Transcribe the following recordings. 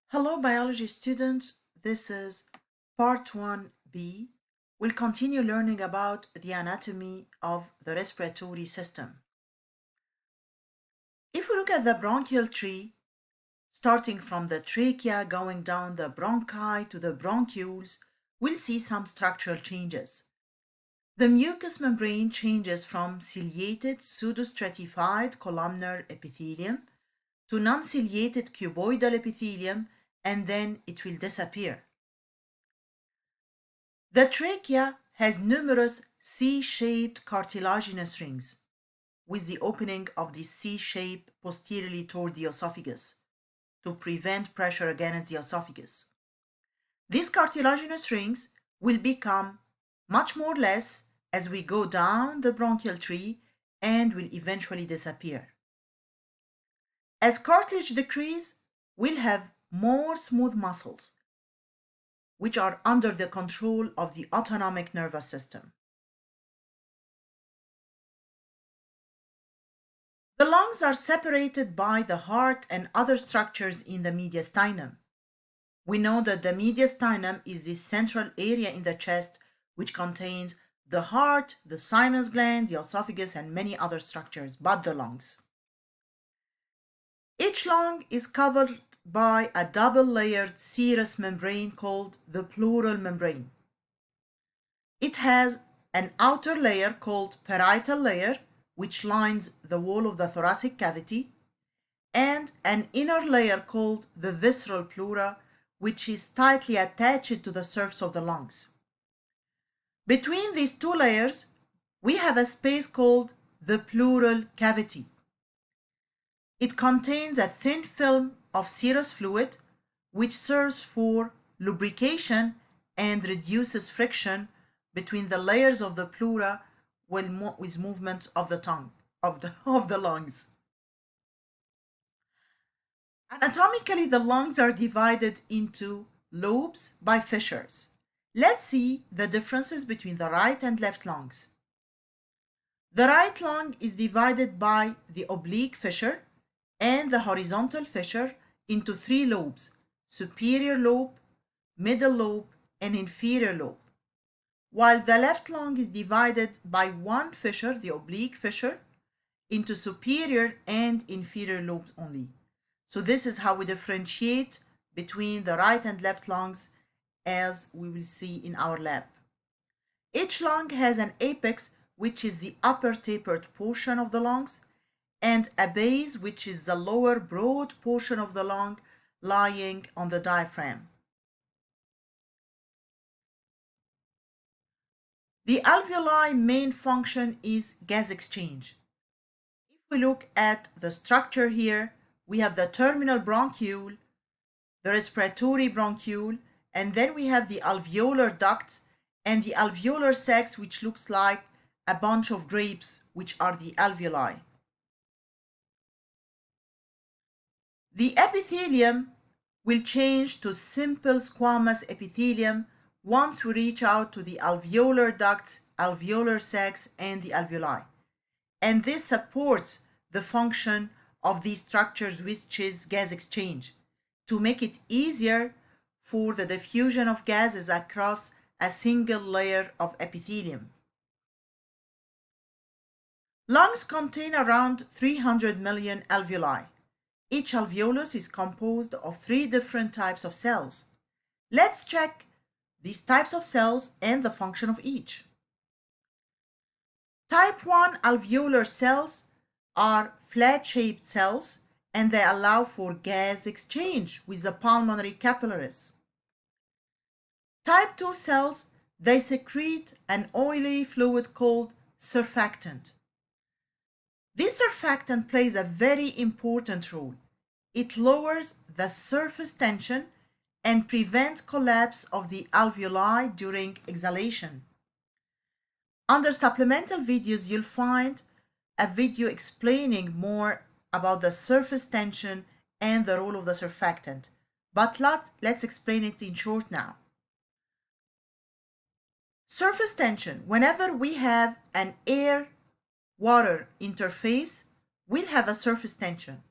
Hello, biology students. This is part 1b. We'll continue learning about the anatomy of the respiratory system. If we look at the bronchial tree, starting from the trachea, going down the bronchi to the bronchioles, we'll see some structural changes. The mucous membrane changes from ciliated pseudostratified columnar epithelium to non-ciliated cuboidal epithelium, and then it will disappear. The trachea has numerous C-shaped cartilaginous rings, with the opening of the C shape posteriorly toward the esophagus to prevent pressure against the esophagus. These cartilaginous rings will become much more less as we go down the bronchial tree and will eventually disappear. As cartilage decreases, we'll have more smooth muscles, which are under the control of the autonomic nervous system. The lungs are separated by the heart and other structures in the mediastinum. We know that the mediastinum is the central area in the chest which contains the heart, the sinus gland, the esophagus, and many other structures but the lungs. Each lung is covered by a double-layered serous membrane called the pleural membrane. It has an outer layer called parietal layer, which lines the wall of the thoracic cavity, and an inner layer called the visceral pleura, which is tightly attached to the surface of the lungs. Between these two layers, we have a space called the pleural cavity. It contains a thin film of serous fluid, which serves for lubrication and reduces friction between the layers of the pleura with movements of the tongue, of the lungs. Anatomically, the lungs are divided into lobes by fissures. Let's see the differences between the right and left lungs. The right lung is divided by the oblique fissure and the horizontal fissure into three lobes: superior lobe, middle lobe, and inferior lobe. While the left lung is divided by one fissure, the oblique fissure, into superior and inferior lobes only. So this is how we differentiate between the right and left lungs, as we will see in our lab. Each lung has an apex, which is the upper tapered portion of the lungs, and a base, which is the lower broad portion of the lung lying on the diaphragm. The alveoli main function is gas exchange. If we look at the structure here, we have the terminal bronchiole, the respiratory bronchiole, and then we have the alveolar ducts and the alveolar sacs, which looks like a bunch of grapes, which are the alveoli. The epithelium will change to simple squamous epithelium once we reach out to the alveolar ducts, alveolar sacs, and the alveoli. And this supports the function of these structures, which is gas exchange, to make it easier for the diffusion of gases across a single layer of epithelium. Lungs contain around 300 million alveoli. Each alveolus is composed of three different types of cells. Let's check these types of cells and the function of each. Type 1 alveolar cells are flat-shaped cells, and they allow for gas exchange with the pulmonary capillaries. Type 2 cells, they secrete an oily fluid called surfactant. This surfactant plays a very important role. It lowers the surface tension and prevents collapse of the alveoli during exhalation. Under supplemental videos, you'll find a video explaining more about the surface tension and the role of the surfactant. But let's explain it in short now. Surface tension, whenever we have an air-water interface, we'll have a surface tension.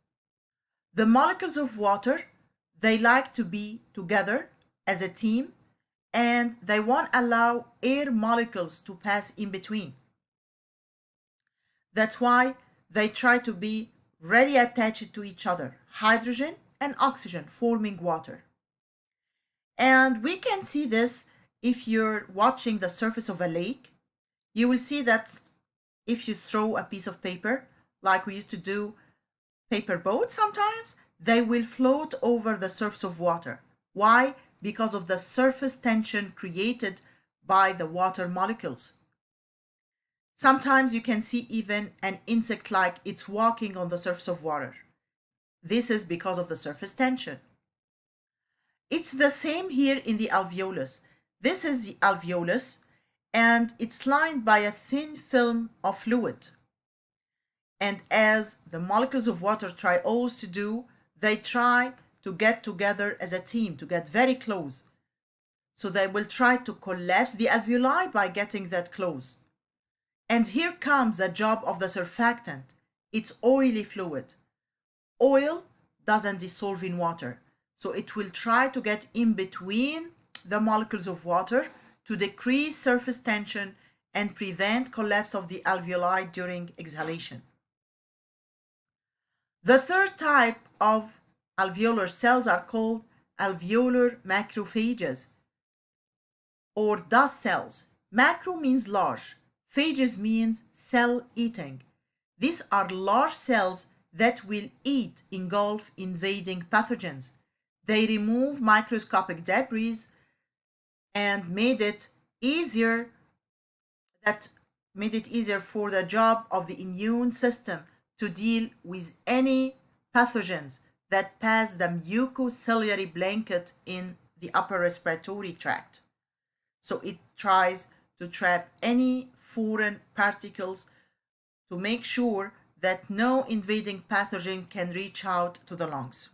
The molecules of water They like to be together as a team, and they won't allow air molecules to pass in between. That's why they try to be really attached to each other, hydrogen and oxygen forming water. And we can see this if you're watching the surface of a lake. You will see that if you throw a piece of paper, like we used to do paper boats sometimes, they will float over the surface of water. Why? Because of the surface tension created by the water molecules. Sometimes you can see even an insect like it's walking on the surface of water. This is because of the surface tension. It's the same here in the alveolus. This is the alveolus, and it's lined by a thin film of fluid. And as the molecules of water try always to do, they try to get together as a team, to get very close. So they will try to collapse the alveoli by getting that close. And here comes the job of the surfactant. It's oily fluid. Oil doesn't dissolve in water, so it will try to get in between the molecules of water to decrease surface tension and prevent collapse of the alveoli during exhalation. The third type of alveolar cells are called alveolar macrophages or dust cells. Macro means large. Phages means cell eating. These are large cells that will eat, engulf, invading pathogens. They remove microscopic debris and made it easier for the job of the immune system to deal with any pathogens that pass the mucociliary blanket in the upper respiratory tract. So it tries to trap any foreign particles to make sure that no invading pathogen can reach out to the lungs.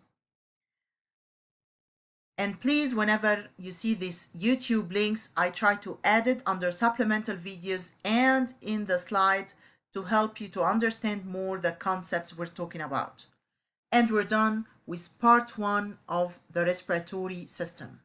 And please, whenever you see these YouTube links, I try to add it under supplemental videos and in the slides to help you to understand more the concepts we're talking about. And we're done with part 1 of the respiratory system.